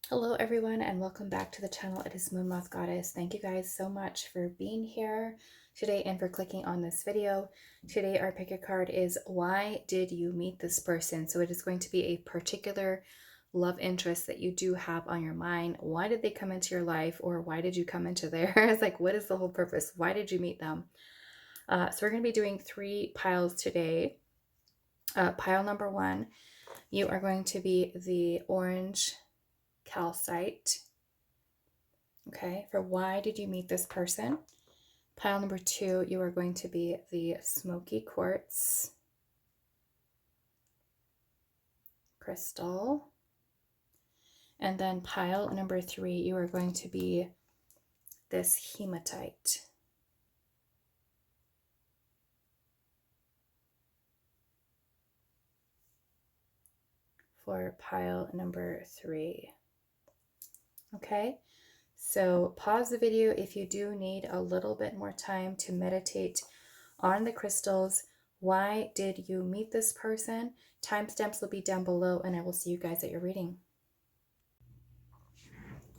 Hello everyone and welcome back to the channel. It is Moonmothgoddess. Thank you guys so much for being here today and for clicking on this video. Today our pick a card is why did you meet this person? So it is going to be a particular love interest that you do have on your mind. Why did they come into your life, or why did you come into theirs? Like, what is the whole purpose? Why did you meet them? So we're going to be doing 3 piles today. Pile number 1, you are going to be the orange calcite. Okay, for why did you meet this person? Pile number 2, you are going to be the smoky quartz crystal. And then pile number 3, you are going to be this hematite. For pile number 3. Okay, so pause the video if you do need a little bit more time to meditate on the crystals. Why did you meet this person? Timestamps will be down below, and I will see you guys at your reading.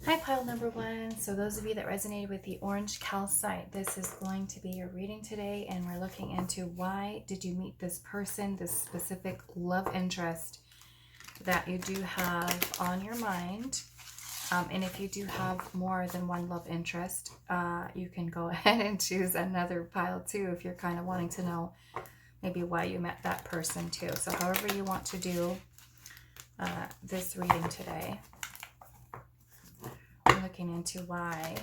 Hi, pile number 1. So those of you that resonated with the orange calcite, this is going to be your reading today, and we're looking into why did you meet this person, this specific love interest that you do have on your mind. And if you do have more than one love interest, you can go ahead and choose another pile too if you're kind of wanting to know maybe why you met that person too. So however you want to do this reading today, we're looking into why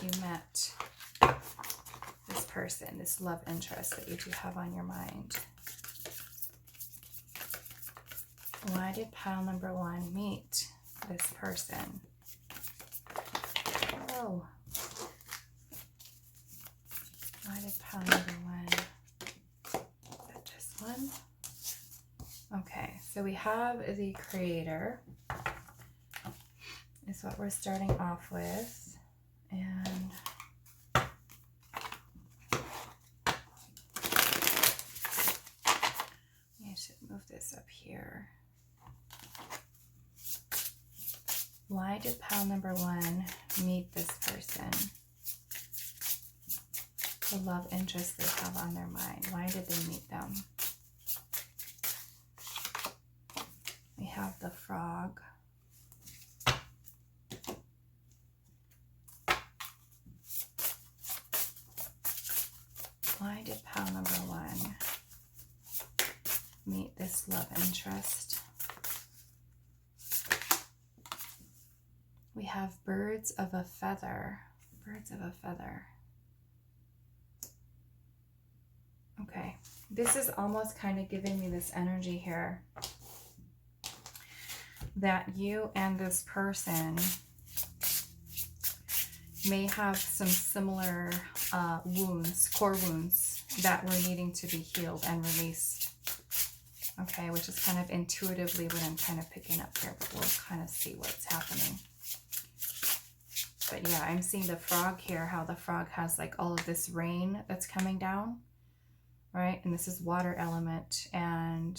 you met this person, this love interest that you do have on your mind. Why did pile number 1 meet this person? Oh, why did pile number 1? Is that just one? Okay, so we have the creator is what we're starting off with, and I should move this up here. Why did pile number 1 meet this person? The love interest they have on their mind. Why did they meet them? We have the frog. Why did pile number 1 meet this love interest? We have birds of a feather. Birds of a feather. Okay, this is almost kind of giving me this energy here that you and this person may have some similar wounds, core wounds that were needing to be healed and released. Okay, which is kind of intuitively what I'm kind of picking up here, but we'll kind of see what's happening. But yeah, I'm seeing the frog here, how the frog has like all of this rain that's coming down, right? And this is water element, and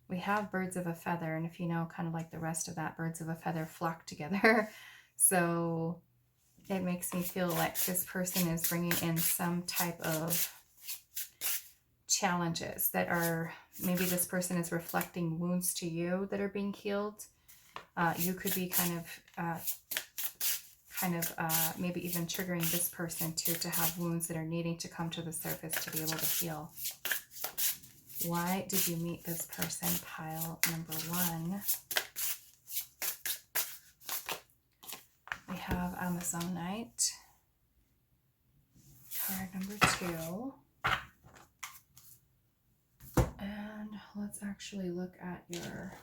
we have birds of a feather, and if you know kind of like the rest of that, birds of a feather flock together. So it makes me feel like this person is bringing in some type of challenges that are, maybe this person is reflecting wounds to you that are being healed. You could be kind of maybe even triggering this person to have wounds that are needing to come to the surface to be able to heal. Why did you meet this person? Pile number 1. We have Amazonite. Card number 2. And let's actually look at your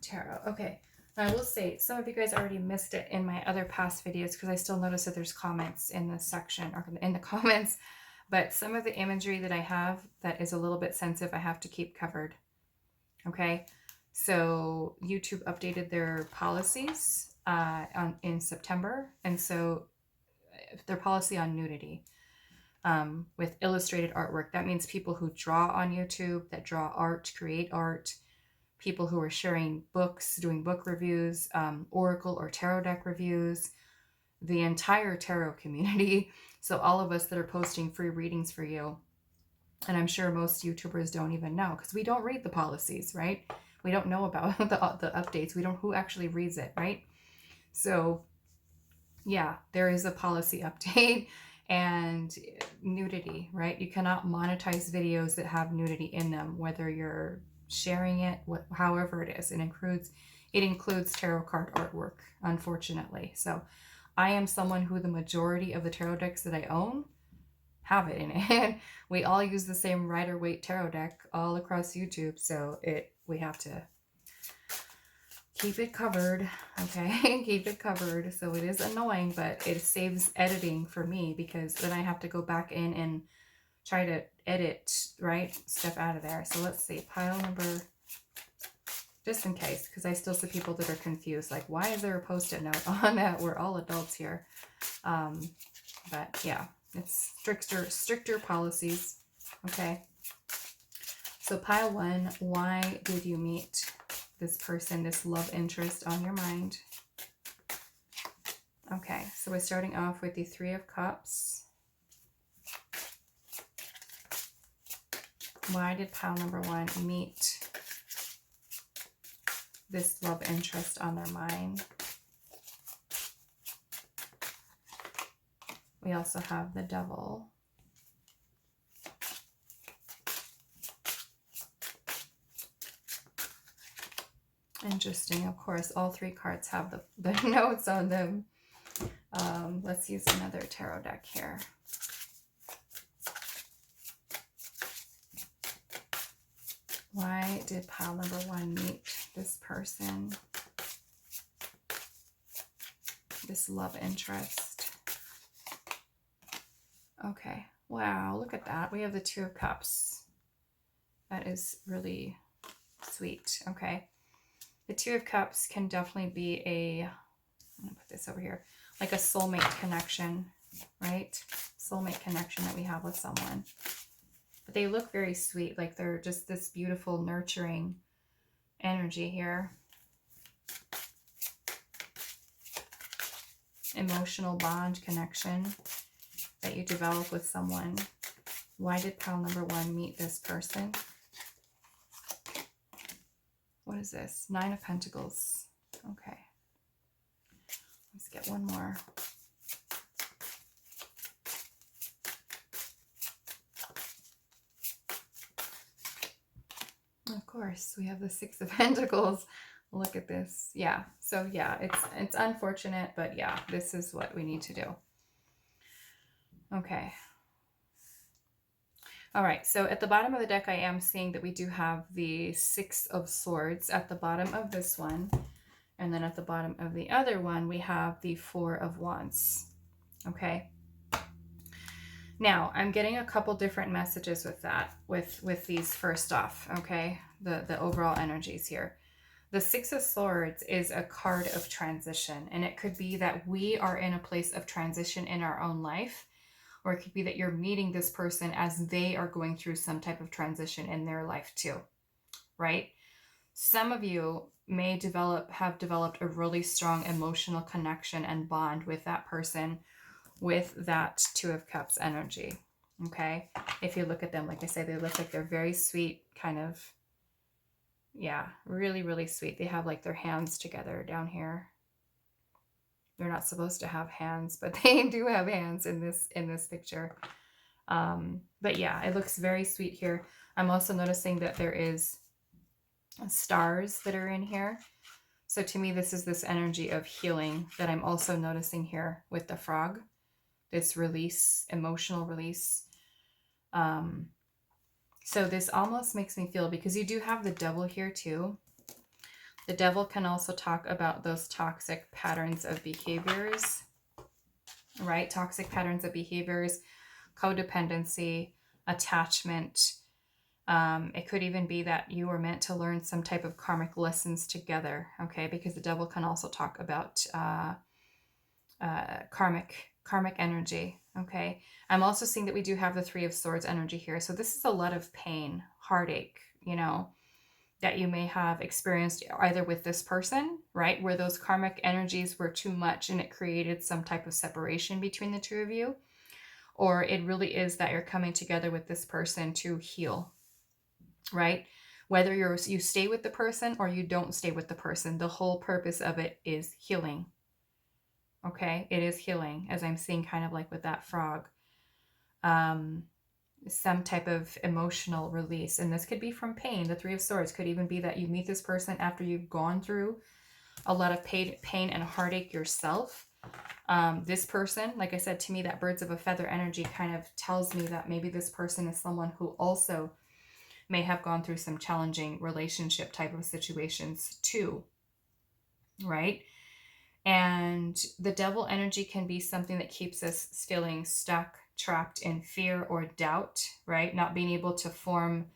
tarot. Okay. I will say, some of you guys already missed it in my other past videos because I still notice that there's comments in this section, or in the comments, but some of the imagery that I have that is a little bit sensitive, I have to keep covered. Okay, so YouTube updated their policies in September, and so their policy on nudity with illustrated artwork. That means people who draw on YouTube, that draw art, create art, people who are sharing books, doing book reviews, oracle or tarot deck reviews, the entire tarot community. So all of us that are posting free readings for you. And I'm sure most YouTubers don't even know, because we don't read the policies, right? We don't know about the updates. We don't, who actually reads it, right? So yeah, there is a policy update. And nudity, right? You cannot monetize videos that have nudity in them, whether you're sharing it, however it is. It includes tarot card artwork, unfortunately. So I am someone who the majority of the tarot decks that I own have it in it. We all use the same Rider-Waite tarot deck all across YouTube, so we have to keep it covered, okay? Keep it covered. So it is annoying, but it saves editing for me, because then I have to go back in and try to edit, right? Stuff out of there. So let's see, pile number, just in case, because I still see people that are confused, like, why is there a post-it note on that? We're all adults here. But yeah, it's stricter policies, okay? So pile 1, why did you meet this person, this love interest on your mind? Okay, so we're starting off with the 3 of Cups. Why did pile number 1 meet this love interest on their mind? We also have the Devil. Interesting. Of course, all 3 cards have the notes on them. Let's use another tarot deck here. Why did pile number 1 meet this person, this love interest? Okay. Wow, look at that. We have the 2 of Cups. That is really sweet. Okay. The 2 of Cups can definitely be I'm going to put this over here, like a soulmate connection, right? Soulmate connection that we have with someone. But they look very sweet, like they're just this beautiful, nurturing energy here. Emotional bond connection that you develop with someone. Why did pile number 1 meet this person? What is this? 9 of Pentacles. Okay. Let's get one more. Of course, we have the 6 of Pentacles. Look at this. Yeah. So yeah, it's unfortunate, but yeah, this is what we need to do. Okay. All right. So at the bottom of the deck, I am seeing that we do have the 6 of Swords at the bottom of this one. And then at the bottom of the other one, we have the 4 of Wands. Okay. Now, I'm getting a couple different messages with that, with these first off, okay? The overall energies here. The 6 of Swords is a card of transition, and it could be that we are in a place of transition in our own life, or it could be that you're meeting this person as they are going through some type of transition in their life too, right? Some of you may have developed a really strong emotional connection and bond with that person, with that 2 of Cups energy, okay? If you look at them, like I say, they look like they're very sweet, kind of, yeah, really, really sweet. They have like their hands together down here. They're not supposed to have hands, but they do have hands in this picture. But yeah, it looks very sweet here. I'm also noticing that there is stars that are in here. So to me, this is this energy of healing that I'm also noticing here with the frog. This release, emotional release. So this almost makes me feel, because you do have the Devil here too. The Devil can also talk about those toxic patterns of behaviors, right? Toxic patterns of behaviors, codependency, attachment. It could even be that you were meant to learn some type of karmic lessons together, okay? Because the Devil can also talk about karmic energy, okay? I'm also seeing that we do have the 3 of Swords energy here. So this is a lot of pain, heartache, you know, that you may have experienced either with this person, right, where those karmic energies were too much and it created some type of separation between the two of you, or it really is that you're coming together with this person to heal, right? Whether you stay with the person or you don't stay with the person, the whole purpose of it is healing. Okay, it is healing, as I'm seeing kind of like with that frog. Some type of emotional release, and this could be from pain. The Three of Swords could even be that you meet this person after you've gone through a lot of pain and heartache yourself. This person, like I said, to me, that birds of a feather energy kind of tells me that maybe this person is someone who also may have gone through some challenging relationship type of situations too, right? And the devil energy can be something that keeps us feeling stuck, trapped in fear or doubt, right? Not being able to form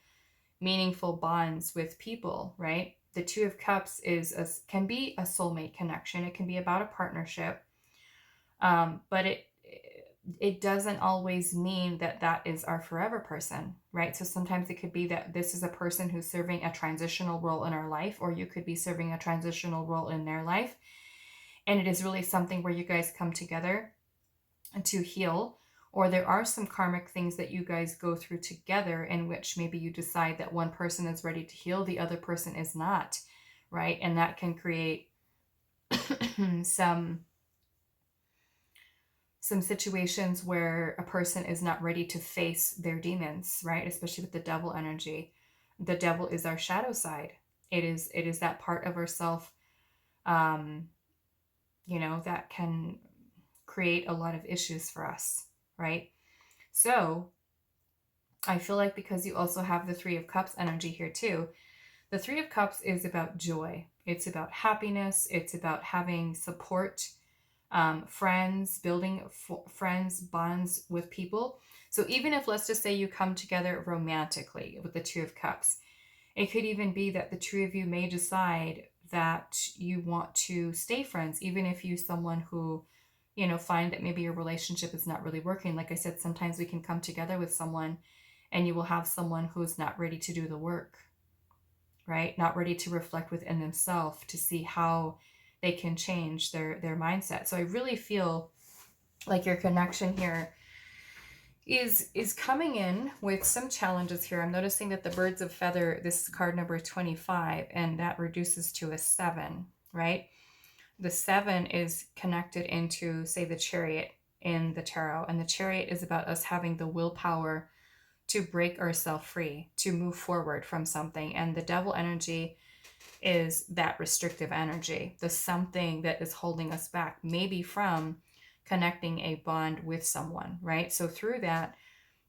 meaningful bonds with people, right? The Two of Cups can be a soulmate connection. It can be about a partnership, but it doesn't always mean that that is our forever person, right? So sometimes it could be that this is a person who's serving a transitional role in our life, or you could be serving a transitional role in their life. And it is really something where you guys come together to heal, or there are some karmic things that you guys go through together in which maybe you decide that one person is ready to heal, the other person is not, right? And that can create some situations where a person is not ready to face their demons, right? Especially with the devil energy. The devil is our shadow side. It is that part of ourself, that can create a lot of issues for us, right? So I feel like because you also have the Three of Cups energy here too, the Three of Cups is about joy. It's about happiness. It's about having support, friends, building friends, bonds with people. So even if, let's just say, you come together romantically with the Two of Cups, it could even be that the two of you may decide that you want to stay friends, even if you someone who, find that maybe your relationship is not really working. Like I said, sometimes we can come together with someone and you will have someone who's not ready to do the work, right? Not ready to reflect within themselves to see how they can change their mindset. So I really feel like your connection here is coming in with some challenges here. I'm noticing that the birds of feather, this is card number 25, and that reduces to a 7, right? The 7 is connected into, say, the Chariot in the tarot, and the Chariot is about us having the willpower to break ourselves free, to move forward from something. And the devil energy is that restrictive energy, the something that is holding us back, maybe from connecting a bond with someone, right? So through that,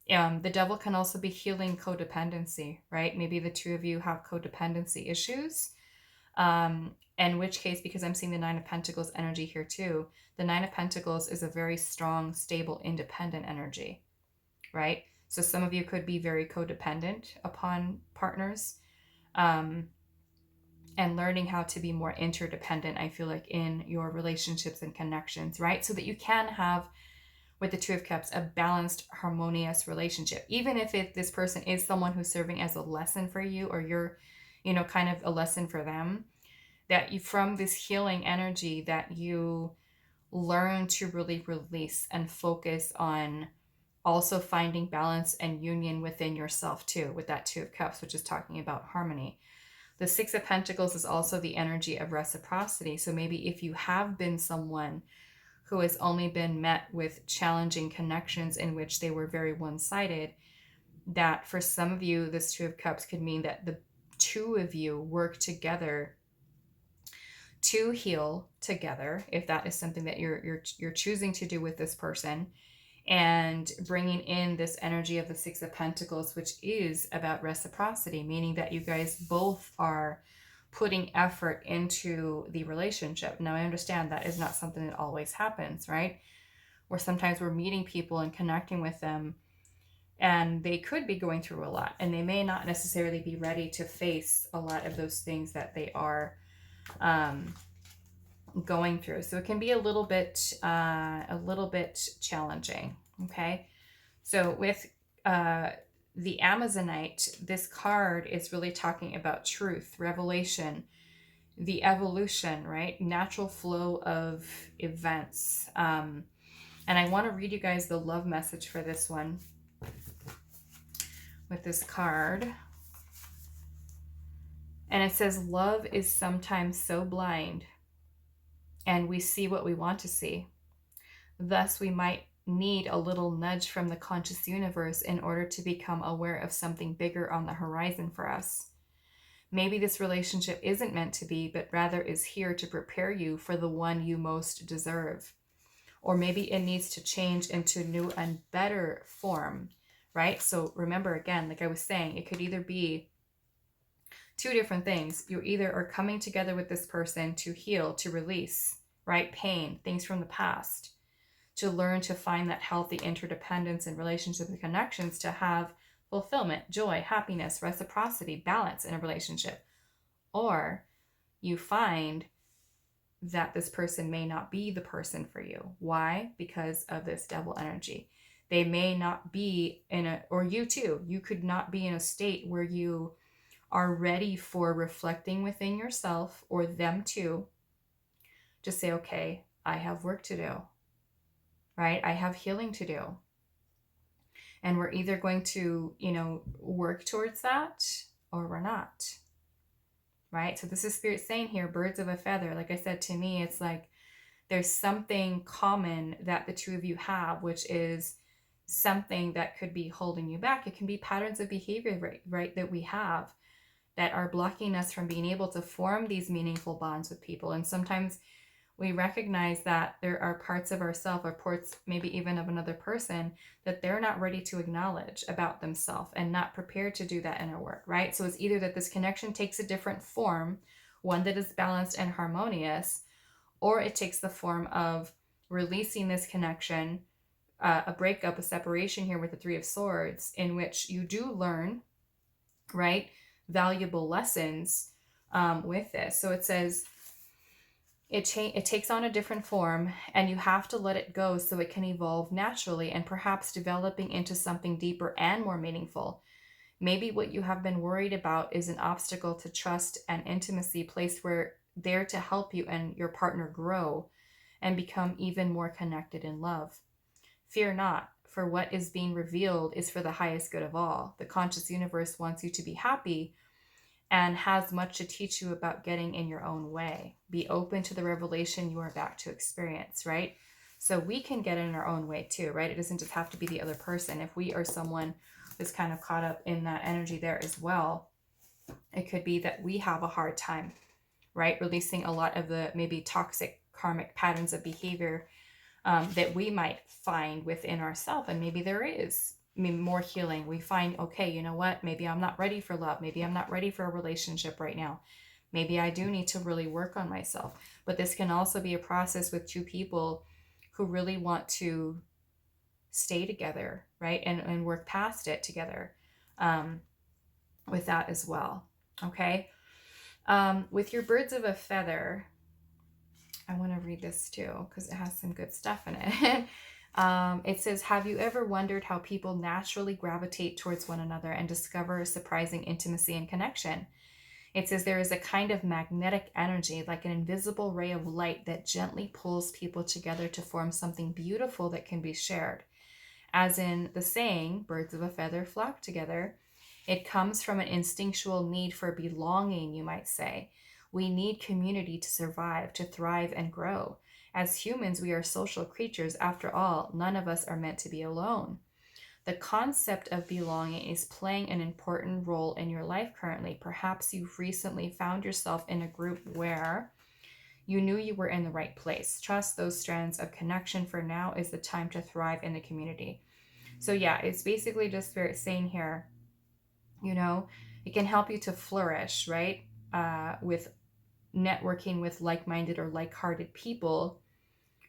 the devil can also be healing codependency, right? Maybe the two of you have codependency issues. In which case, because I'm seeing the Nine of Pentacles energy here too, the Nine of Pentacles is a very strong, stable, independent energy, right? So some of you could be very codependent upon partners, and learning how to be more interdependent, I feel like, in your relationships and connections, right? So that you can have, with the Two of Cups, a balanced, harmonious relationship. Even if this person is someone who's serving as a lesson for you, or you're, kind of a lesson for them, that you, from this healing energy, that you learn to really release and focus on also finding balance and union within yourself too, with that Two of Cups, which is talking about harmony. The Six of Pentacles is also the energy of reciprocity. So maybe if you have been someone who has only been met with challenging connections in which they were very one-sided, that for some of you, this Two of Cups could mean that the two of you work together to heal together, if that is something that you're choosing to do with this person, and bringing in this energy of the Six of Pentacles, which is about reciprocity, meaning that you guys both are putting effort into the relationship. Now, I understand that is not something that always happens, right? Or sometimes we're meeting people and connecting with them, and they could be going through a lot, and they may not necessarily be ready to face a lot of those things that they are going through. So it can be a little bit challenging. Okay. So with the Amazonite, this card is really talking about truth, revelation, the evolution, right? Natural flow of events. And I want to read you guys the love message for this one with this card. And it says, love is sometimes so blind and we see what we want to see. Thus, we might need a little nudge from the conscious universe in order to become aware of something bigger on the horizon for us. Maybe this relationship isn't meant to be, but rather is here to prepare you for the one you most deserve. Or maybe it needs to change into a new and better form, right? So remember, again, like I was saying, it could either be two different things. You either are coming together with this person to heal, to release, right? Pain, things from the past, to learn to find that healthy interdependence and relationships and connections, to have fulfillment, joy, happiness, reciprocity, balance in a relationship. Or you find that this person may not be the person for you. Why? Because of this devil energy. They may not be or you too, you could not be in a state where you are ready for reflecting within yourself, or them too, to say, okay, I have work to do, right? I have healing to do. And we're either going to, work towards that, or we're not, right? So this is Spirit saying here, birds of a feather. Like I said, to me, it's like there's something common that the two of you have, which is something that could be holding you back. It can be patterns of behavior, right, that we have that are blocking us from being able to form these meaningful bonds with people. And sometimes we recognize that there are parts of ourselves, or parts maybe even of another person, that they're not ready to acknowledge about themselves and not prepared to do that inner work, right? So it's either that this connection takes a different form, one that is balanced and harmonious, or it takes the form of releasing this connection, a breakup, a separation here with the Three of Swords, in which you do learn, right, valuable lessons with this. So it says it takes on a different form, and you have to let it go so it can evolve naturally and perhaps developing into something deeper and more meaningful. Maybe what you have been worried about is an obstacle to trust and intimacy placed where there to help you and your partner grow and become even more connected in love. Fear not, for what is being revealed is for the highest good of all. The conscious universe wants you to be happy and has much to teach you about getting in your own way. Be open to the revelation you are about to experience, right? So we can get in our own way too, right? It doesn't just have to be the other person. If we are someone who's kind of caught up in that energy there as well, it could be that we have a hard time, right? Releasing a lot of the maybe toxic karmic patterns of behavior that we might find within ourselves. And maybe there is more healing. We find, okay, you know what? Maybe I'm not ready for love. Maybe I'm not ready for a relationship right now. Maybe I do need to really work on myself. But this can also be a process with two people who really want to stay together, right? And work past it together with that as well. Okay. With your birds of a feather, I want to read this too because it has some good stuff in it. It says, have you ever wondered how people naturally gravitate towards one another and discover a surprising intimacy and connection? It says there is a kind of magnetic energy, like an invisible ray of light that gently pulls people together to form something beautiful that can be shared. As in the saying, birds of a feather flock together, it comes from an instinctual need for belonging, you might say. We need community to survive, to thrive, and grow. As humans, we are social creatures. After all, none of us are meant to be alone. The concept of belonging is playing an important role in your life currently. Perhaps you've recently found yourself in a group where you knew you were in the right place. Trust those strands of connection, for now is the time to thrive in the community. So yeah, it's basically just Spirit saying here, it can help you to flourish, right? With networking with like-minded or like-hearted people,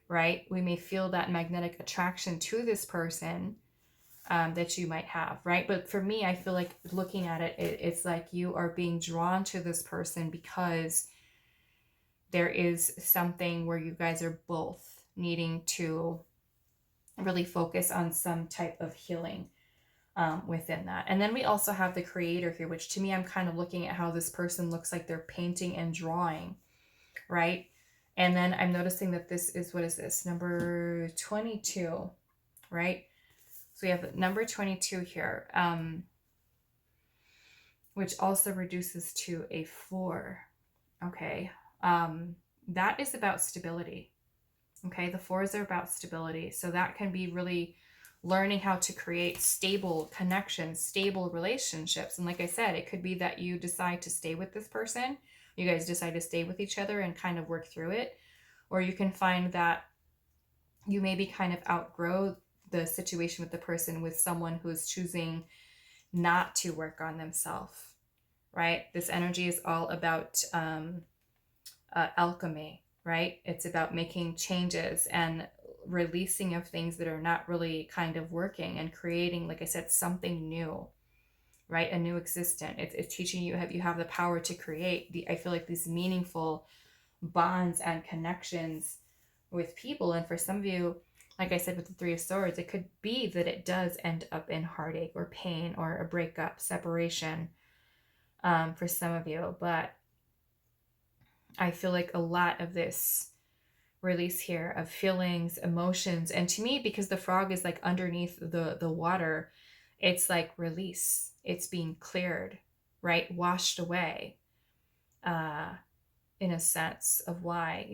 right? We may feel that magnetic attraction to this person that you might have, right? But for me, I feel like looking at it, it's like you are being drawn to this person because there is something where you guys are both needing to really focus on some type of healing. within that. And then we also have the creator here, which to me, I'm kind of looking at how this person looks like they're painting and drawing, right? And then I'm noticing that this is, what is this? Number 22, right? So we have number 22 here, which also reduces to a 4. Okay. That is about stability. Okay. The 4s are about stability. So that can be really learning how to create stable connections, stable relationships. And like I said, it could be that you decide to stay with this person. You guys decide to stay with each other and kind of work through it. Or you can find that you maybe kind of outgrow the situation with the person with someone who's choosing not to work on themselves, right? This energy is all about alchemy, right? It's about making changes and releasing of things that are not really kind of working and creating, like I said, something new, right? A new existence. It's teaching you have the power to create I feel like these meaningful bonds and connections with people. And for some of you, like I said, with the 3 of Swords, it could be that it does end up in heartache or pain or a breakup, separation, for some of you. But I feel like a lot of this release here of feelings, emotions, and to me, because the frog is like underneath the water, it's like release. It's being cleared, right? Washed away, in a sense of why,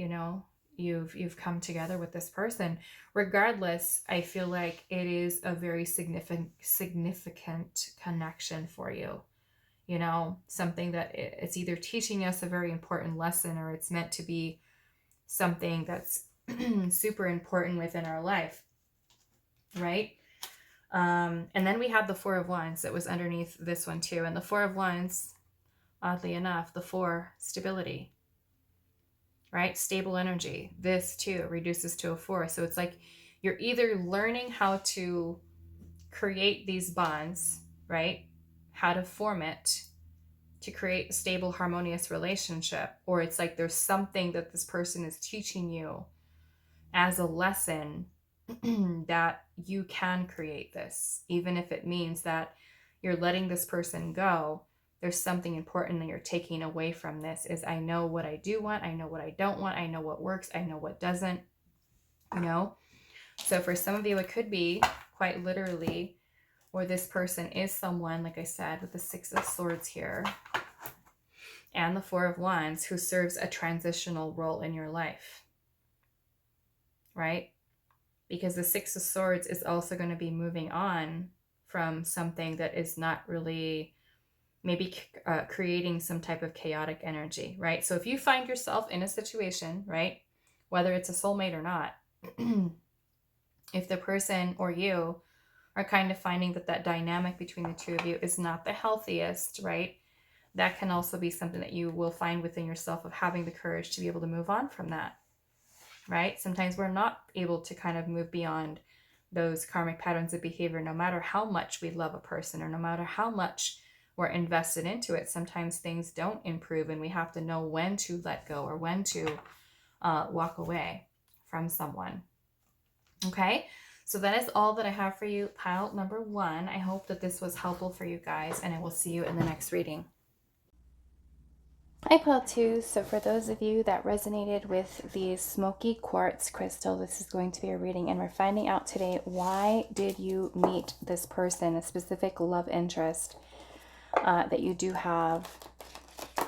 you've come together with this person. Regardless, I feel like it is a very significant connection for you. Something that it's either teaching us a very important lesson, or it's meant to be something that's super important within our life, right? And then we have the 4 of Wands that was underneath this one too. And the 4 of Wands, oddly enough, the 4, stability, right? Stable energy. This too reduces to a 4. So it's like you're either learning how to create these bonds, right? How to form it to create a stable, harmonious relationship, or it's like there's something that this person is teaching you as a lesson that you can create this, even if it means that you're letting this person go. There's something important that you're taking away from this is, I know what I do want. I know what I don't want. I know what works. I know what doesn't, So for some of you, it could be quite literally, or this person is someone, like I said, with the 6 of Swords here and the 4 of Wands, who serves a transitional role in your life, right? Because the 6 of Swords is also going to be moving on from something that is not really maybe creating some type of chaotic energy, right? So if you find yourself in a situation, right, whether it's a soulmate or not, if the person or you are kind of finding that dynamic between the 2 of you is not the healthiest, right, that can also be something that you will find within yourself, of having the courage to be able to move on from that, right? Sometimes we're not able to kind of move beyond those karmic patterns of behavior, no matter how much we love a person or no matter how much we're invested into it. Sometimes things don't improve, and we have to know when to let go or when to walk away from someone. Okay, so that is all that I have for you, pile number 1. I hope that this was helpful for you guys, and I will see you in the next reading. Hi, pile 2. So for those of you that resonated with the smoky quartz crystal, this is going to be a reading, and we're finding out today, why did you meet this person, a specific love interest that you do have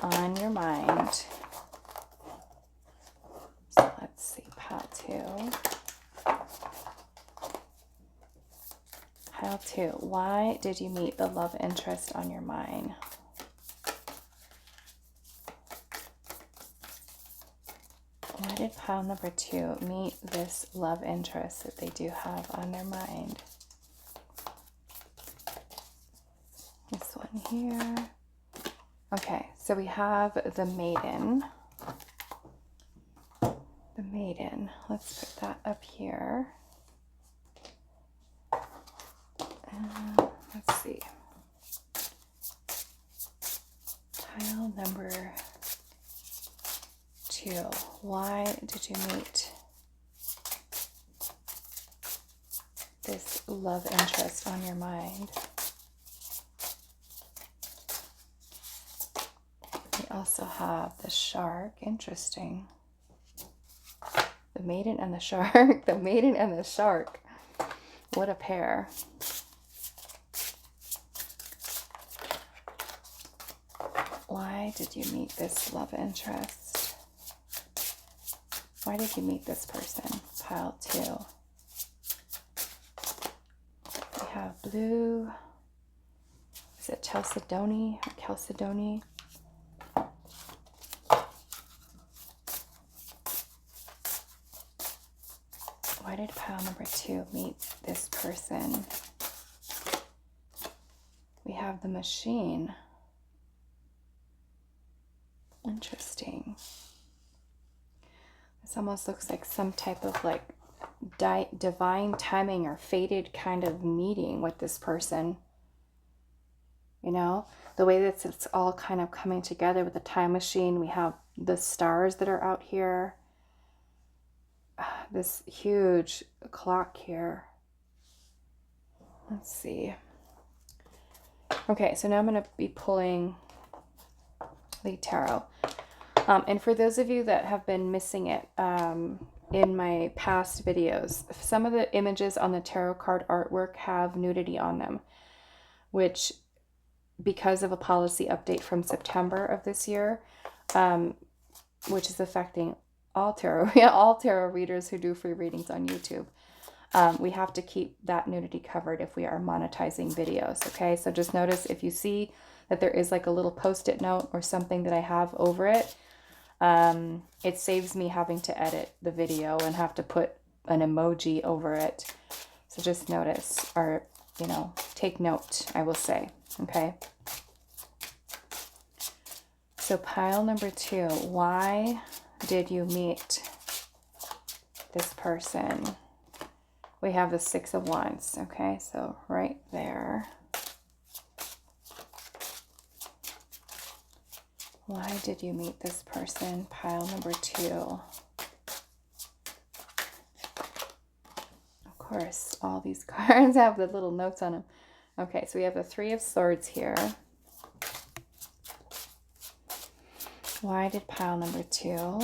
on your mind. So let's see, pile 2. Pile 2, why did you meet the love interest on your mind? Why did pile number 2 meet this love interest that they do have on their mind? This one here. Okay, so we have the Maiden. The Maiden. Let's put that up here. Let's see. Pile number 2. Why did you meet this love interest on your mind? also have the shark. Interesting. The maiden and the shark. The maiden and the shark. What a pair. Why did you meet this love interest? Why did you meet this person? Pile 2. We have blue. Is it Chalcedony or Chalcedony? Why did pile number 2 meet this person? We have the machine. Interesting. This almost looks like some type of like divine timing or fated kind of meeting with this person. You know, the way that it's all kind of coming together with the time machine. We have the stars that are out here. This huge clock here. Let's see. Okay, so now I'm going to be pulling the tarot. And for those of you that have been missing it in my past videos, some of the images on the tarot card artwork have nudity on them, which, because of a policy update from September of this year, which is affecting all tarot readers who do free readings on YouTube, we have to keep that nudity covered if we are monetizing videos. Okay, so just notice if you see that there is like a little post-it note or something that I have over it, it saves me having to edit the video and have to put an emoji over it. So just notice, or, you know, take note, I will say. Okay. So pile number 2, why did you meet this person? We have the 6 of Wands. Okay, so right there. Why did you meet this person? Pile number 2. Of course, all these cards have the little notes on them. Okay, so we have the 3 of Swords here. Why did pile number 2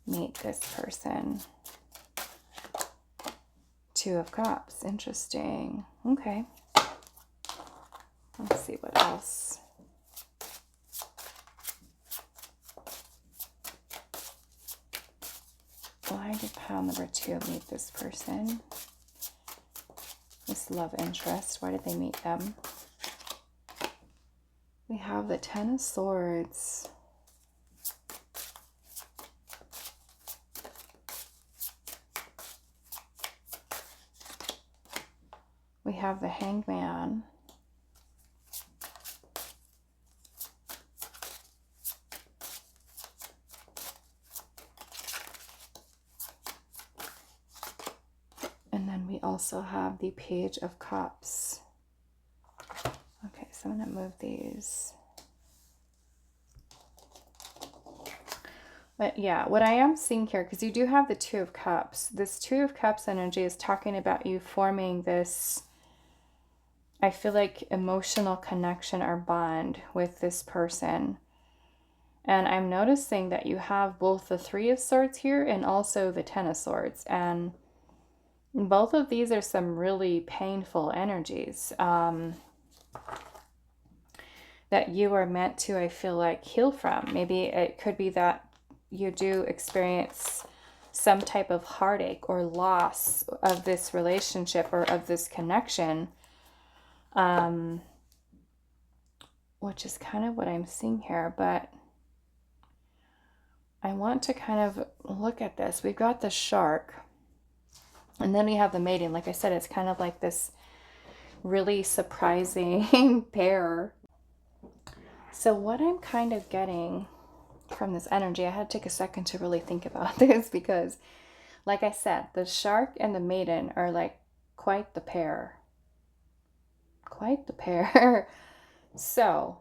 meet this person? 2 of Cups. Interesting. Okay. Let's see what else. Why did pile number 2 meet this person? This love interest. Why did they meet them? We have the 10 of Swords. We have the Hangman. And then we also have the Page of Cups. Okay, so I'm going to move these. But yeah, what I am seeing here, because you do have the 2 of Cups. This 2 of Cups energy is talking about you forming this, I feel like, emotional connection or bond with this person. And I'm noticing that you have both the 3 of Swords here and also the 10 of Swords. And both of these are some really painful energies that you are meant to, I feel like, heal from. Maybe it could be that you do experience some type of heartache or loss of this relationship or of this connection, which is kind of what I'm seeing here. But I want to kind of look at this. We've got the shark, and then we have the maiden. Like I said, it's kind of like this really surprising pair. So what I'm kind of getting from this energy, I had to take a second to really think about this, because like I said, the shark and the maiden are like quite the pair. Quite the pair. So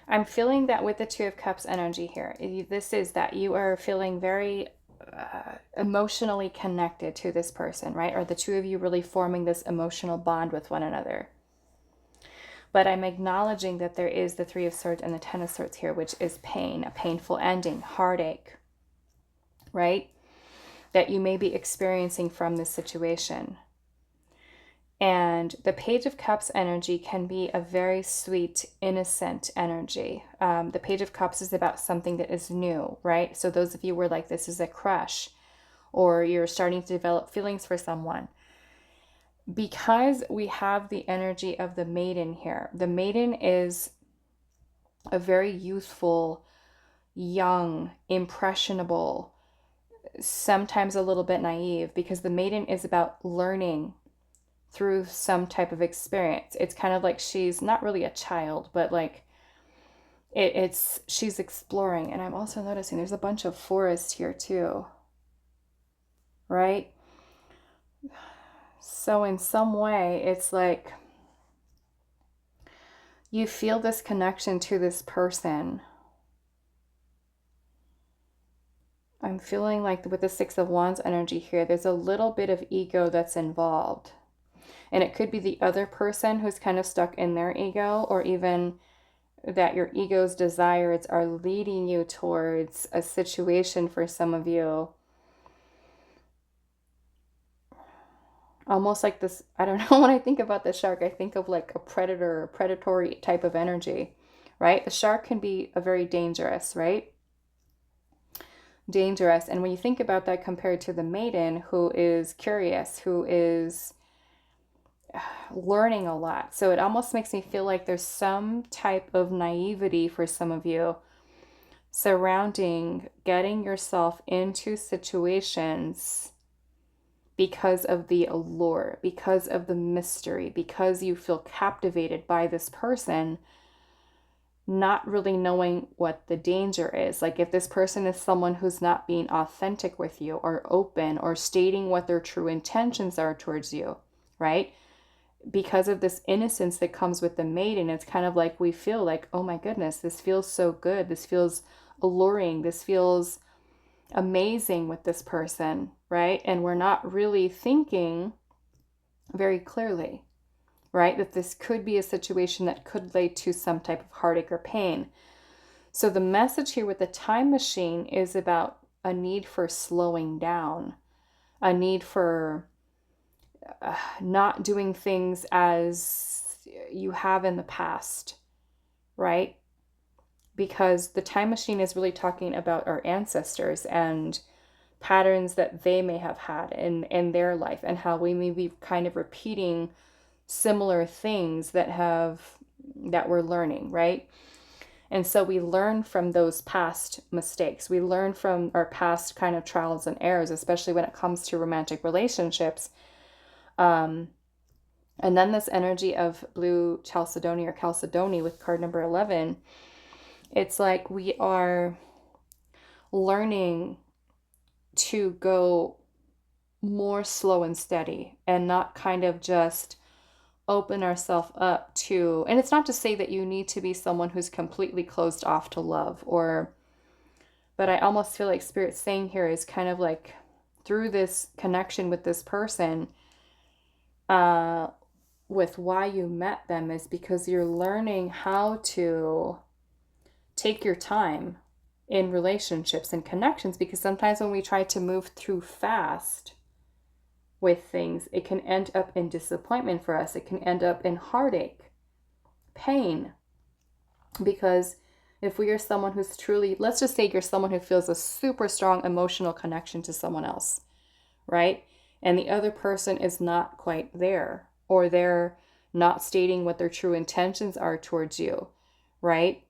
I'm feeling that with the 2 of Cups energy here, this is that you are feeling very emotionally connected to this person, right? Or the 2 of you really forming this emotional bond with one another. But I'm acknowledging that there is the Three of Swords and the Ten of Swords here, which is pain, a painful ending, heartache, right? That you may be experiencing from this situation. And the Page of Cups energy can be a very sweet, innocent energy. The Page of Cups is about something that is new, right? So those of you where like this is a crush, or you're starting to develop feelings for someone, because we have the energy of the maiden here. The maiden is a very youthful, young, impressionable, sometimes a little bit naive, because the maiden is about learning through some type of experience. It's kind of like she's not really a child, but like she's exploring. And I'm also noticing there's a bunch of forest here too, right? So in some way, it's like you feel this connection to this person. I'm feeling like with the Six of Wands energy here, there's a little bit of ego that's involved. And it could be the other person who's kind of stuck in their ego, or even that your ego's desires are leading you towards a situation for some of you. Almost like this, I don't know, when I think about the shark, I think of like a predator, predatory type of energy, right? The shark can be a very dangerous, right? Dangerous. And when you think about that compared to the maiden, who is curious, who is learning a lot. So it almost makes me feel like there's some type of naivety for some of you surrounding getting yourself into situations because of the allure, because of the mystery, because you feel captivated by this person, not really knowing what the danger is. Like if this person is someone who's not being authentic with you, or open, or stating what their true intentions are towards you, right? Because of this innocence that comes with the maiden, it's kind of like we feel like, oh my goodness, this feels so good. This feels alluring. This feels amazing with this person, right? And we're not really thinking very clearly, right? That this could be a situation that could lead to some type of heartache or pain. So the message here with the time machine is about a need for slowing down, a need for not doing things as you have in the past, right? Because the time machine is really talking about our ancestors and patterns that they may have had in their life, and how we may be kind of repeating similar things that we're learning, right? And so we learn from those past mistakes. We learn from our past kind of trials and errors, especially when it comes to romantic relationships. And then this energy of blue chalcedony or chalcedony with card number 11, it's like we are learning to go more slow and steady, and not kind of just open ourselves up to, and it's not to say that you need to be someone who's completely closed off to love, but I almost feel like Spirit's saying here is kind of like through this connection with this person, with why you met them is because you're learning how to take your time in relationships and connections, because sometimes when we try to move through fast with things, it can end up in disappointment for us. It can end up in heartache, pain, because if we are someone who's truly, let's just say you're someone who feels a super strong emotional connection to someone else, right? And the other person is not quite there, or they're not stating what their true intentions are towards you, right?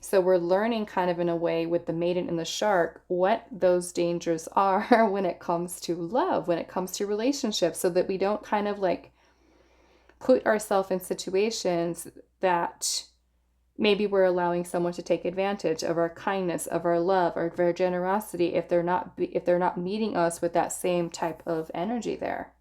So we're learning kind of in a way with the maiden and the shark what those dangers are when it comes to love, when it comes to relationships, so that we don't kind of like put ourselves in situations that maybe we're allowing someone to take advantage of our kindness, of our love, or of our generosity, if they're not meeting us with that same type of energy there,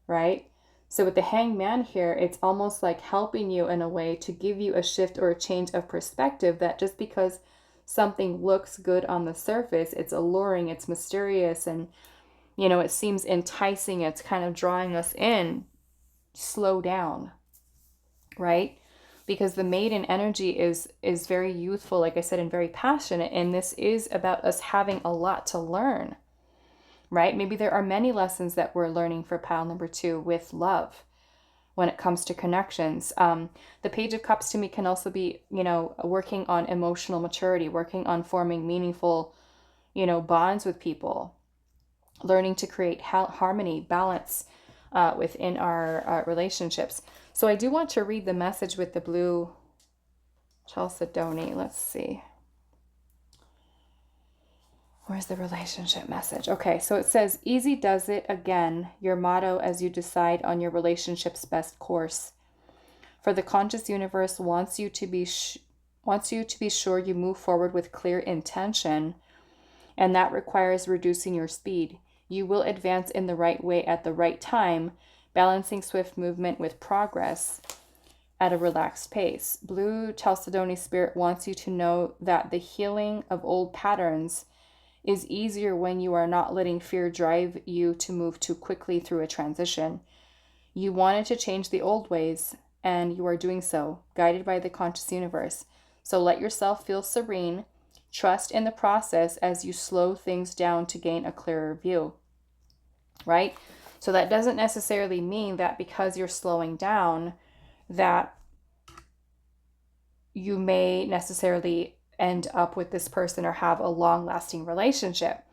right? So with the hangman here, it's almost like helping you in a way to give you a shift or a change of perspective, that just because something looks good on the surface, it's alluring, it's mysterious, and it seems enticing, it's kind of drawing us in, slow down, right? because the maiden energy is very youthful, like I said, and very passionate. And this is about us having a lot to learn, right? Maybe there are many lessons that we're learning for pile number 2 with love when it comes to connections. The Page of Cups to me can also be, working on emotional maturity, working on forming meaningful, bonds with people, learning to create harmony, balance within our relationships. So I do want to read the message with the blue Chalcedony. Let's see. Where's the relationship message? Okay, so it says, easy does it again, your motto as you decide on your relationship's best course. For the conscious universe wants you to be sure you move forward with clear intention, and that requires reducing your speed. You will advance in the right way at the right time, balancing swift movement with progress at a relaxed pace. Blue Chalcedony Spirit wants you to know that the healing of old patterns is easier when you are not letting fear drive you to move too quickly through a transition. You wanted to change the old ways, and you are doing so, guided by the conscious universe. So let yourself feel serene. Trust in the process as you slow things down to gain a clearer view, right? So that doesn't necessarily mean that because you're slowing down that you may necessarily end up with this person or have a long-lasting relationship.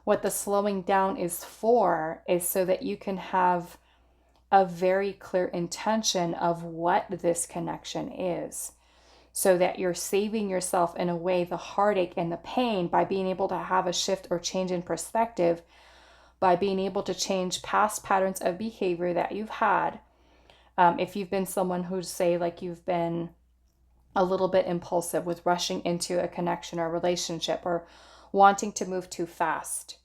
What the slowing down is for is so that you can have a very clear intention of what this connection is, so that you're saving yourself in a way the heartache and the pain by being able to have a shift or change in perspective, by being able to change past patterns of behavior that you've had. If you've been someone who's, say, like you've been a little bit impulsive with rushing into a connection or relationship, or wanting to move too fast,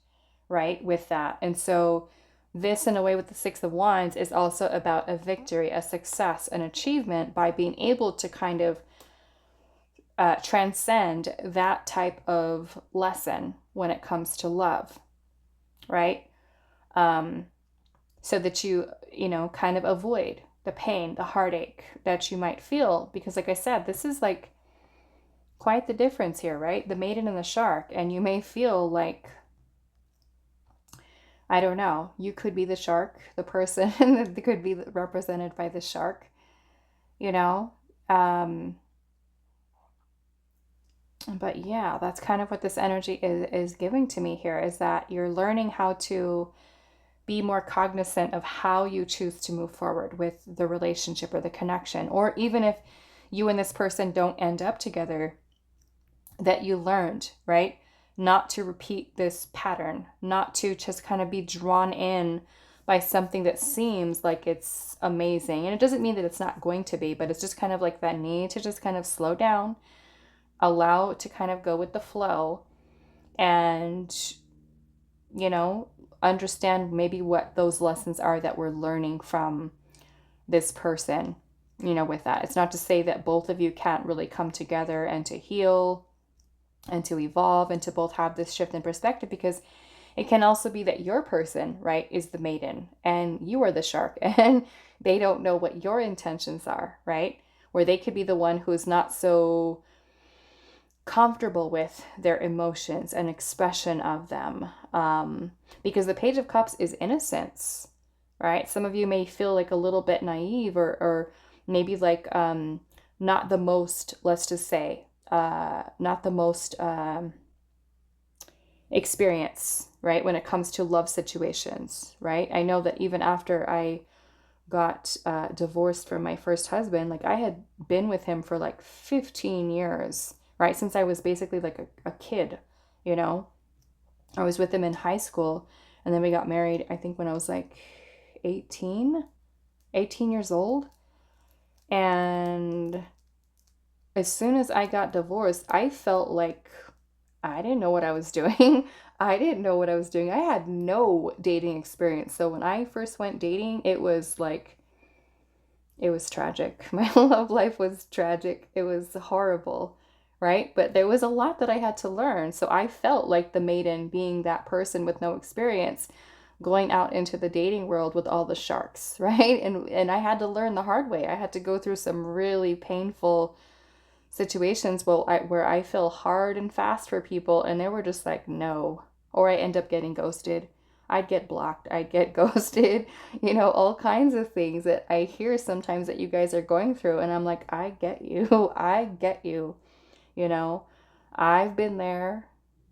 right, with that. And so this, in a way, with the Six of Wands is also about a victory, a success, an achievement, by being able to kind of transcend that type of lesson when it comes to love, right? So that you kind of avoid the pain, the heartache that you might feel. Because like I said, this is like quite the difference here, right? The maiden and the shark. And you may feel like, I don't know, you could be the shark, the person that could be represented by the shark, but yeah, that's kind of what this energy is giving to me here, is that you're learning how to be more cognizant of how you choose to move forward with the relationship or the connection. Or even if you and this person don't end up together, that you learned, right? Not to repeat this pattern, not to just kind of be drawn in by something that seems like it's amazing. And it doesn't mean that it's not going to be, but it's just kind of like that need to just kind of slow down, allow it to kind of go with the flow, and, understand maybe what those lessons are that we're learning from this person, with that. It's not to say that both of you can't really come together and to heal and to evolve and to both have this shift in perspective, because it can also be that your person, right, is the maiden and you are the shark, and they don't know what your intentions are, right? Where they could be the one who's not so comfortable with their emotions and expression of them, because the Page of Cups is innocence, right? Some of you may feel like a little bit naive, or maybe like not the most, let's just say, not the most experience, right, when it comes to love situations, right? I know that even after I got divorced from my first husband, like I had been with him for like 15 years, right? Since I was basically like a kid, I was with him in high school, and then we got married, I think when I was like 18 years old. And as soon as I got divorced, I felt like I didn't know what I was doing. I had no dating experience. So when I first went dating, it was tragic. My love life was tragic. It was horrible, right? But there was a lot that I had to learn. So I felt like the maiden, being that person with no experience. going out into the dating world with all the sharks, right? And I had to learn the hard way. I had to go through some really painful situations where I feel hard and fast for people, and they were just like, no. Or I end up getting ghosted. I'd get blocked. I'd get ghosted. All kinds of things that I hear sometimes that you guys are going through. And I'm like, I get you. I get you. I've been there,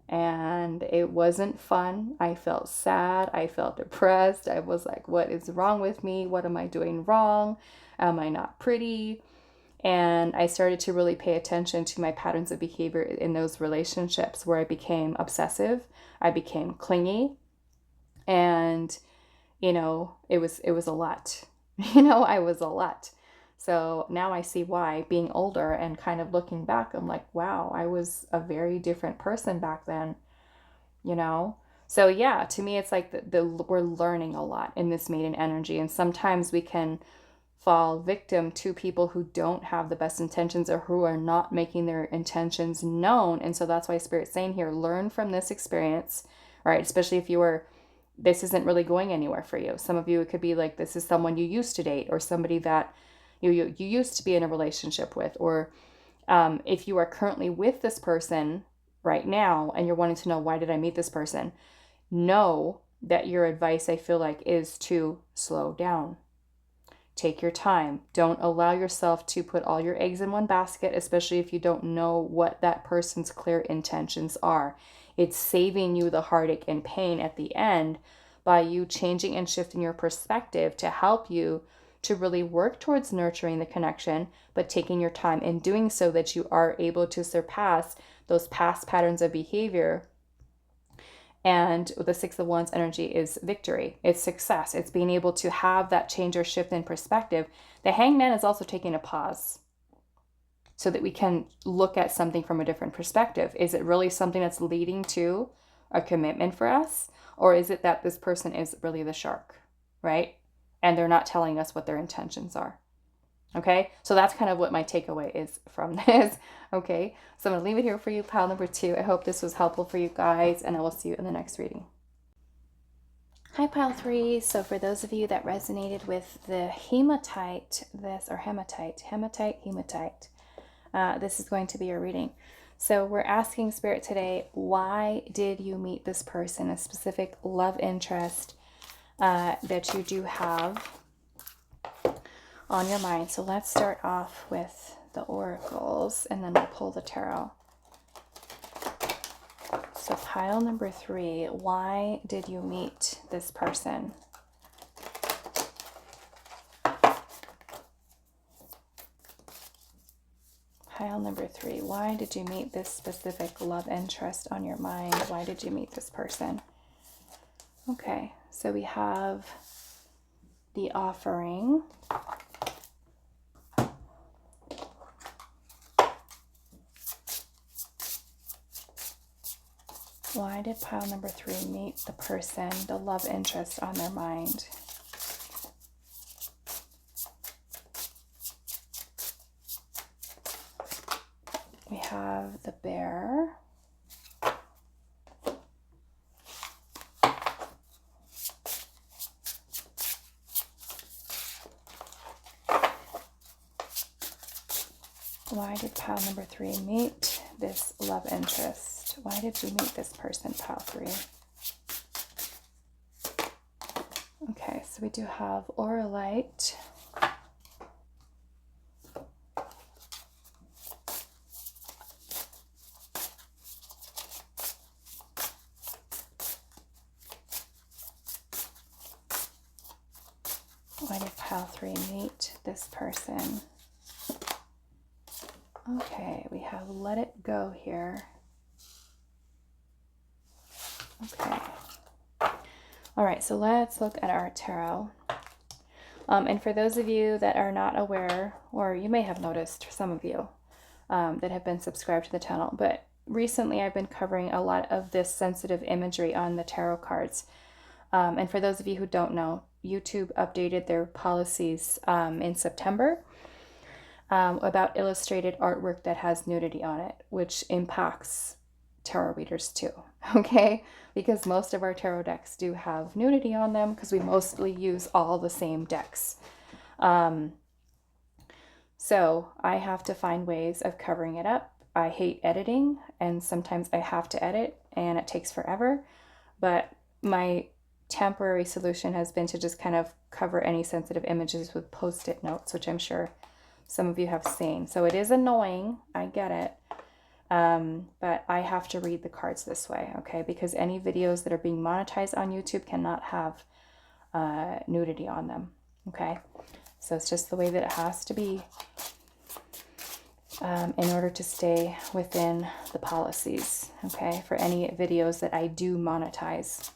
and it wasn't fun. I felt sad. I felt depressed. I was like, what is wrong with me? What am I doing wrong? Am I not pretty? And I started to really pay attention to my patterns of behavior in those relationships where I became obsessive, I became clingy, and it was a lot. I was a lot. So now I see why, being older and kind of looking back, I'm like, wow, I was a very different person back then, So yeah, to me, it's like we're learning a lot in this maiden energy. And sometimes we can fall victim to people who don't have the best intentions or who are not making their intentions known. And so that's why Spirit's saying here, learn from this experience, right? Especially if this isn't really going anywhere for you. Some of you, it could be like, this is someone you used to date, or somebody that you used to be in a relationship with, or if you are currently with this person right now and you're wanting to know, why did I meet this person? Know that your advice, I feel like, is to slow down. Take your time. Don't allow yourself to put all your eggs in one basket, especially if you don't know what that person's clear intentions are. It's saving you the heartache and pain at the end by you changing and shifting your perspective to help you to really work towards nurturing the connection, but taking your time in doing so that you are able to surpass those past patterns of behavior. And the Six of Wands energy is victory. It's success. It's being able to have that change or shift in perspective. The Hangman is also taking a pause so that we can look at something from a different perspective. Is it really something that's leading to a commitment for us? Or is it that this person is really the shark, right? And they're not telling us what their intentions are. Okay, so that's kind of what my takeaway is from this. Okay, so I'm going to leave it here for you, pile number 2. I hope this was helpful for you guys, and I will see you in the next reading. Hi, pile 3. So for those of you that resonated with the hematite, this is going to be your reading. So we're asking Spirit today, why did you meet this person, a specific love interest that you do have on your mind. So let's start off with the oracles, and then we'll pull the tarot. So pile number 3, why did you meet this person? Pile number 3, why did you meet this specific love interest on your mind? Why did you meet this person? Okay, so we have the offering. Why did pile number 3 meet the person, the love interest on their mind? We have the Bear. Why did pile number 3 meet this love interest? Why did you meet this person, pile 3? Okay, so we do have Auralite. Why did pile 3 meet this person? Okay, we have Let It Go here. Okay. All right, so let's look at our tarot. And for those of you that are not aware, or you may have noticed, some of you that have been subscribed to the channel, but recently I've been covering a lot of this sensitive imagery on the tarot cards. And for those of you who don't know, YouTube updated their policies in September about illustrated artwork that has nudity on it, which impacts tarot readers too. okay? Because most of our tarot decks do have nudity on them because we mostly use all the same decks. So I have to find ways of covering it up. I hate editing, and sometimes I have to edit and it takes forever. But my temporary solution has been to just kind of cover any sensitive images with post-it notes, which I'm sure some of you have seen. So it is annoying, I get it, but I have to read the cards this way, okay? Because any videos that are being monetized on YouTube cannot have nudity on them, okay? So it's just the way that it has to be in order to stay within the policies, okay, for any videos that I do monetize.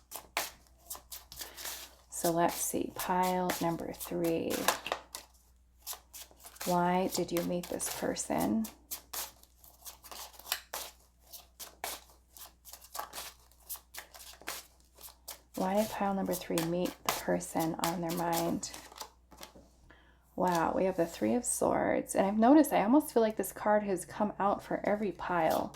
So let's see, pile number 3. Why did you meet this person? Why did pile number 3 meet the person on their mind? Wow, we have the 3 of Swords. And I've noticed, I almost feel like this card has come out for every pile.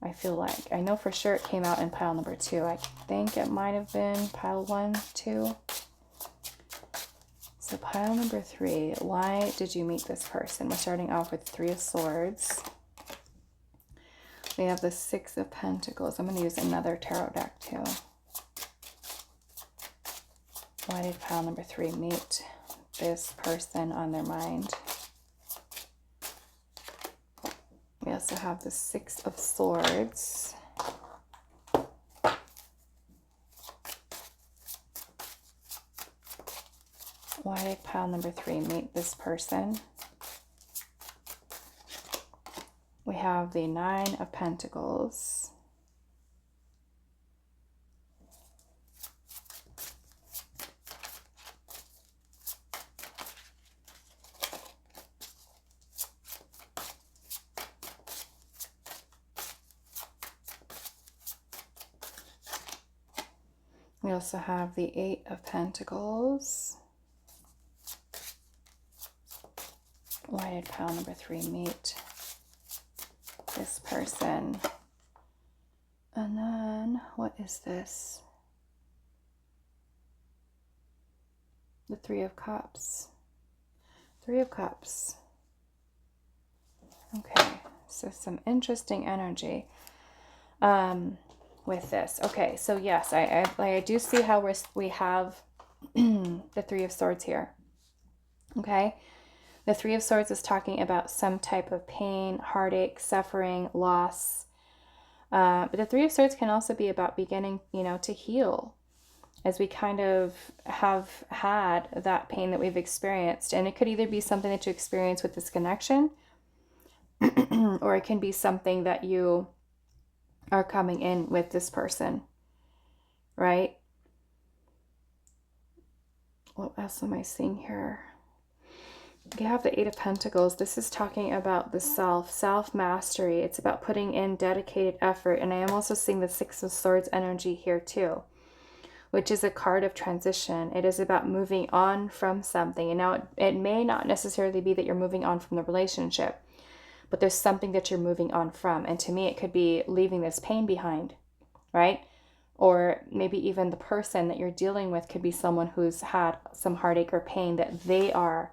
I feel like. I know for sure it came out in pile number 2. I think it might have been pile 1, 2. So pile number 3. Why did you meet this person? We're starting off with 3 of Swords. We have the 6 of Pentacles. I'm going to use another tarot deck too. Why did pile number 3 meet this person on their mind? We also have the 6 of Swords. Why did pile number 3 meet this person? We have the 9 of Pentacles. We also have the 8 of Pentacles. Why did pile number 3 meet this person? And then, what is this? The 3 of Cups. 3 of Cups. Okay, so some interesting energy with this. Okay, so yes, I do see how we have the 3 of Swords here. Okay, the 3 of Swords is talking about some type of pain, heartache, suffering, loss. But the 3 of Swords can also be about beginning, to heal, as we kind of have had that pain that we've experienced. And it could either be something that you experience with this connection, or it can be something that you are coming in with this person, right? What else am I seeing here? You have the 8 of Pentacles. This is talking about the self-mastery. It's about putting in dedicated effort. And I am also seeing the 6 of Swords energy here too, which is a card of transition. It is about moving on from something. And now it may not necessarily be that you're moving on from the relationship, but there's something that you're moving on from. And to me, it could be leaving this pain behind, right? Or maybe even the person that you're dealing with could be someone who's had some heartache or pain that they are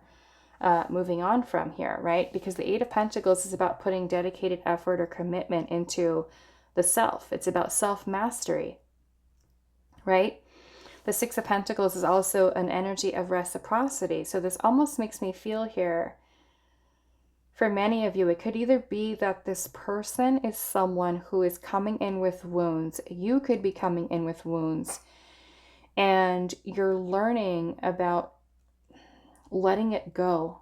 moving on from here, right? Because the 8 of Pentacles is about putting dedicated effort or commitment into the self. It's about self-mastery, right? The 6 of Pentacles is also an energy of reciprocity. So this almost makes me feel here, for many of you, it could either be that this person is someone who is coming in with wounds. You could be coming in with wounds, and you're learning about letting it go.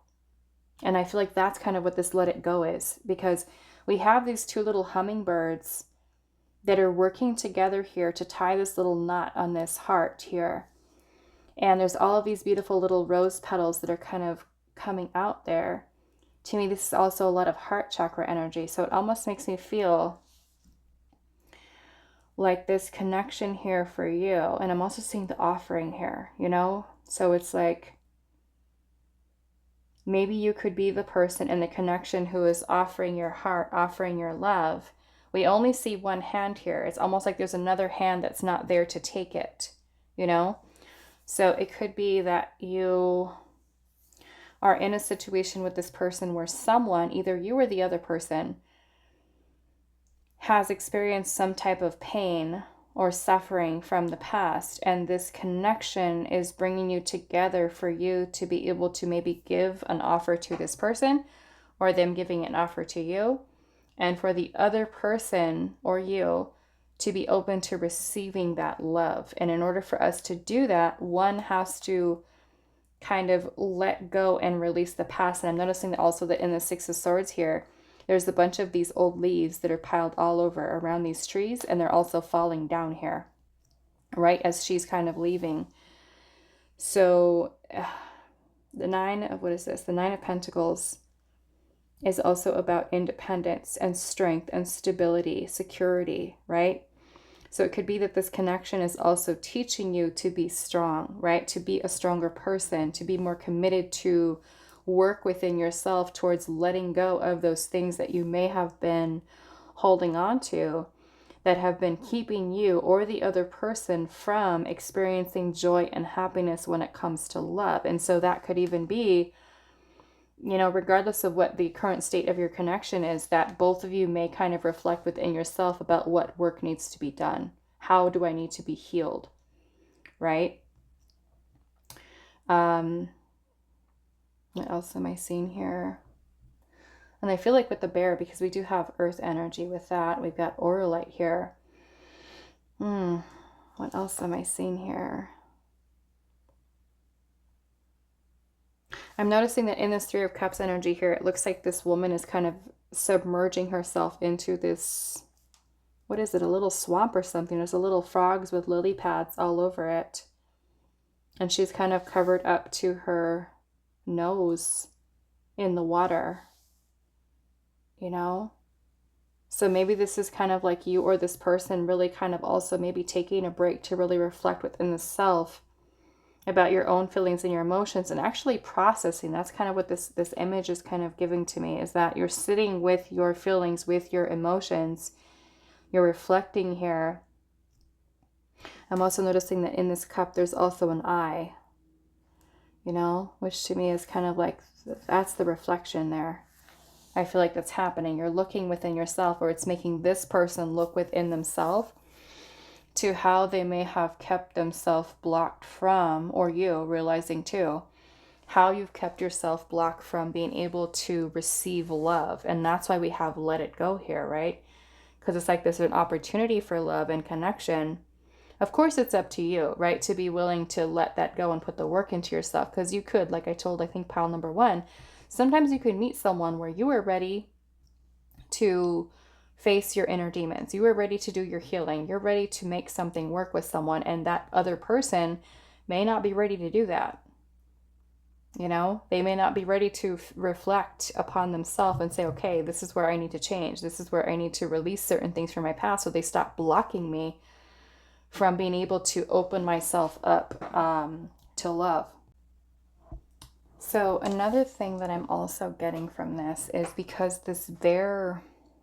And I feel like that's kind of what this let it go is, because we have these 2 little hummingbirds that are working together here to tie this little knot on this heart here. And there's all of these beautiful little rose petals that are kind of coming out there. To me, this is also a lot of heart chakra energy. So it almost makes me feel like this connection here for you. And I'm also seeing the offering here, So it's like, maybe you could be the person in the connection who is offering your heart, offering your love, We only see one hand here. It's almost like there's another hand that's not there to take it, you know? So it could be that you are in a situation with this person where someone, either you or the other person, has experienced some type of pain or suffering from the past, and this connection is bringing you together for you to be able to maybe give an offer to this person, or them giving an offer to you, and for the other person or you to be open to receiving that love. And in order for us to do that, one has to kind of let go and release the past. And I'm noticing that also that in the Six of Swords here, there's a bunch of these old leaves that are piled all over around these trees, and they're also falling down here, right, as she's kind of leaving. So the Nine of, what is this? The Nine of Pentacles is also about independence and strength and stability, security, right? So it could be that this connection is also teaching you to be strong, right? To be a stronger person, to be more committed to work within yourself towards letting go of those things that you may have been holding on to that have been keeping you or the other person from experiencing joy and happiness when it comes to love. And so that could even be, you know, regardless of what the current state of your connection is, that both of you may kind of reflect within yourself about what work needs to be done. How do I need to be healed, right? What else am I seeing here? And I feel like with the bear, because we do have earth energy with that, we've got Auralite here. What else am I seeing here? I'm noticing that in this Three of Cups energy here, it looks like this woman is kind of submerging herself into this, what is it, a little swamp or something. There's a little frogs with lily pads all over it. And she's kind of covered up to her nose in the water, you know? So maybe this is kind of like you or this person really kind of also maybe taking a break to really reflect within the self about your own feelings and your emotions and actually processing. That's kind of what this image is kind of giving to me, is that you're sitting with your feelings, with your emotions. You're reflecting here. I'm also noticing that in this cup, there's also an eye, you know, which to me is kind of like, that's the reflection there. I feel like that's happening. You're looking within yourself, or it's making this person look within themselves to how they may have kept themselves blocked from, or you realizing too, how you've kept yourself blocked from being able to receive love. And that's why we have let it go here, right? Because it's like there's an opportunity for love and connection. Of course, it's up to you, right? To be willing to let that go and put the work into yourself. Because you could, like I told, I think pile number one, sometimes you could meet someone where you are ready to face your inner demons. You are ready to do your healing. You're ready to make something work with someone, and that other person may not be ready to do that. You know, they may not be ready to reflect upon themselves and say, okay, this is where I need to change. This is where I need to release certain things from my past, so they stop blocking me from being able to open myself up to love. So another thing that I'm also getting from this is, because this bear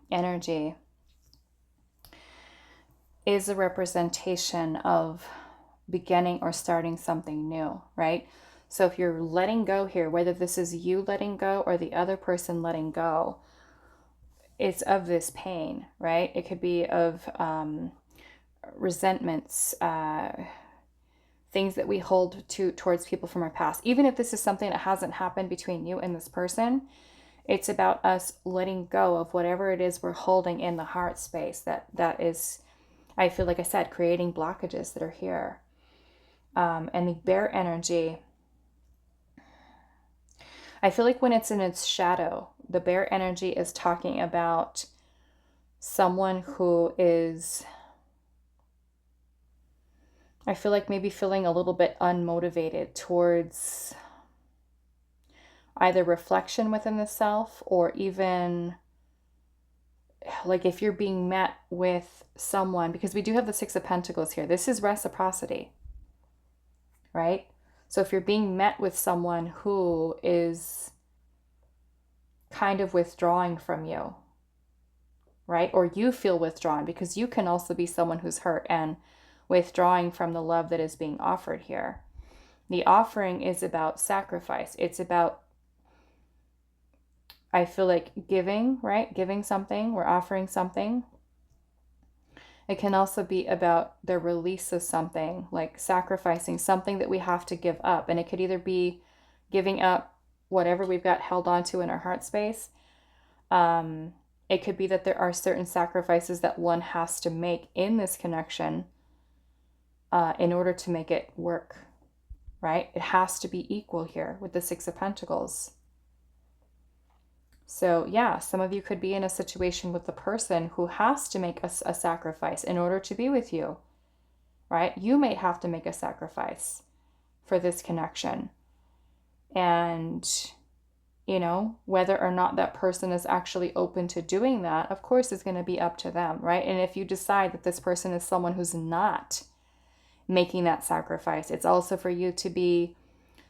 energy is a representation of beginning or starting something new, right? So if you're letting go here, whether this is you letting go or the other person letting go, it's of this pain, right? It could be of resentments, things that we hold towards people from our past. Even if this is something that hasn't happened between you and this person, it's about us letting go of whatever it is we're holding in the heart space that is, I feel like I said, creating blockages that are here. And the bear energy, I feel like when it's in its shadow, the bear energy is talking about someone who is, I feel like maybe feeling a little bit unmotivated towards either reflection within the self, or even like if you're being met with someone, because we do have the Six of Pentacles here. This is reciprocity, right? So if you're being met with someone who is kind of withdrawing from you, right? Or you feel withdrawn, because you can also be someone who's hurt and withdrawing from the love that is being offered here. The offering is about sacrifice. It's about, I feel like, giving, right? Giving something. We're offering something. It can also be about the release of something, like sacrificing something that we have to give up. And it could either be giving up whatever we've got held onto in our heart space. It could be that there are certain sacrifices that one has to make in this connection in order to make it work, right? It has to be equal here with the Six of Pentacles. So yeah, some of you could be in a situation with the person who has to make a sacrifice in order to be with you, right? You may have to make a sacrifice for this connection. And, you know, whether or not that person is actually open to doing that, of course, is going to be up to them, right? And if you decide that this person is someone who's not making that sacrifice, it's also for you to be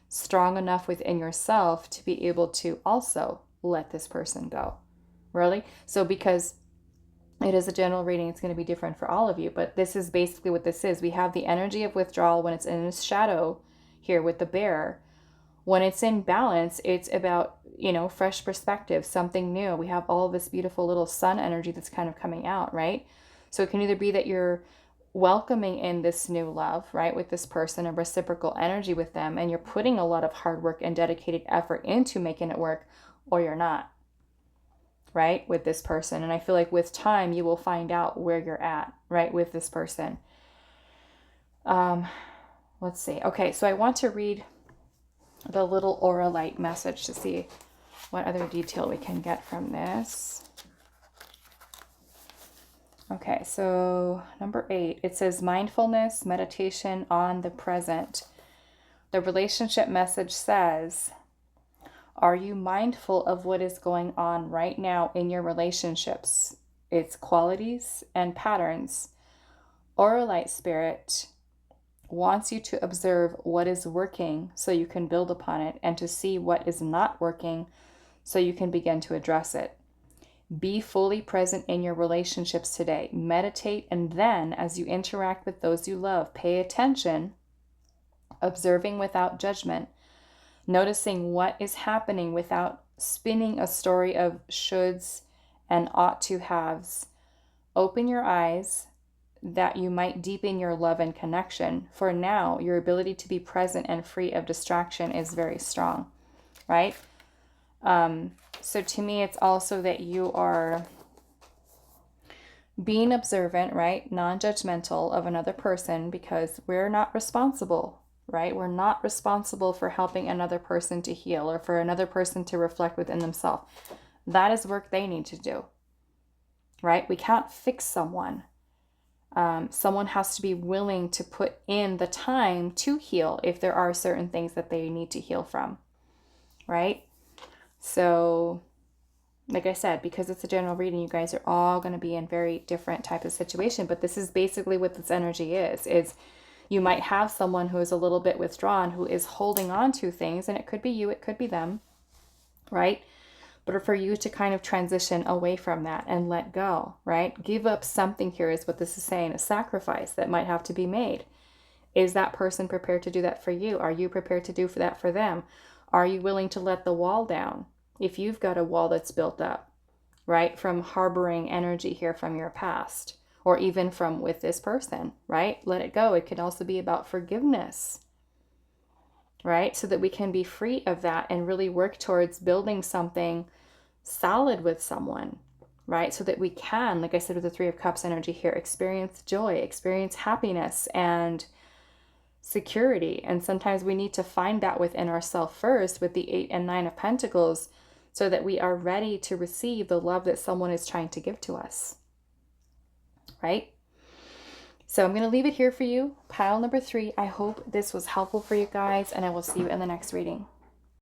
strong enough within yourself to be able to also let this person go. Really? So because it is a general reading, it's going to be different for all of you, but this is basically what this is. We have the energy of withdrawal when it's in its shadow here with the bear. When it's in balance, it's about, you know, fresh perspective, something new. We have all this beautiful little sun energy that's kind of coming out, right? So it can either be that you're welcoming in this new love, right, with this person, a reciprocal energy with them, and you're putting a lot of hard work and dedicated effort into making it work, or you're not, right, with this person. And I feel like with time, you will find out where you're at, right, with this person. Let's see. Okay, so I want to read the little aura light message to see what other detail we can get from this. Okay, so number 8, it says mindfulness, meditation on the present. The relationship message says, are you mindful of what is going on right now in your relationships, its qualities and patterns? Aura light spirit wants you to observe what is working so you can build upon it, and to see what is not working so you can begin to address it. Be fully present in your relationships today. Meditate, and then as you interact with those you love, pay attention, observing without judgment, noticing what is happening without spinning a story of shoulds and ought to haves. Open your eyes that you might deepen your love and connection. For now, your ability to be present and free of distraction is very strong, right? So to me, it's also that you are being observant, right? Non-judgmental of another person, because we're not responsible, right? We're not responsible for helping another person to heal or for another person to reflect within themselves. That is work they need to do, right? We can't fix someone. Someone has to be willing to put in the time to heal if there are certain things that they need to heal from, right? So, like I said, because it's a general reading, you guys are all going to be in very different type of situation, but this is basically what this energy is you might have someone who is a little bit withdrawn, who is holding on to things, and it could be you, it could be them, right? But for you to kind of transition away from that and let go, right? Give up something here is what this is saying, a sacrifice that might have to be made. Is that person prepared to do that for you? Are you prepared to do that for them? Are you willing to let the wall down? If you've got a wall that's built up, right, from harboring energy here from your past, or even from with this person, right? Let it go. It could also be about forgiveness, right? So that we can be free of that and really work towards building something solid with someone, right? So that we can, like I said with the Three of Cups energy here, experience joy, experience happiness and security. And sometimes we need to find that within ourselves first with the 8 and 9 of Pentacles, so that we are ready to receive the love that someone is trying to give to us, right? So I'm going to leave it here for you. Pile number 3. I hope this was helpful for you guys, and I will see you in the next reading.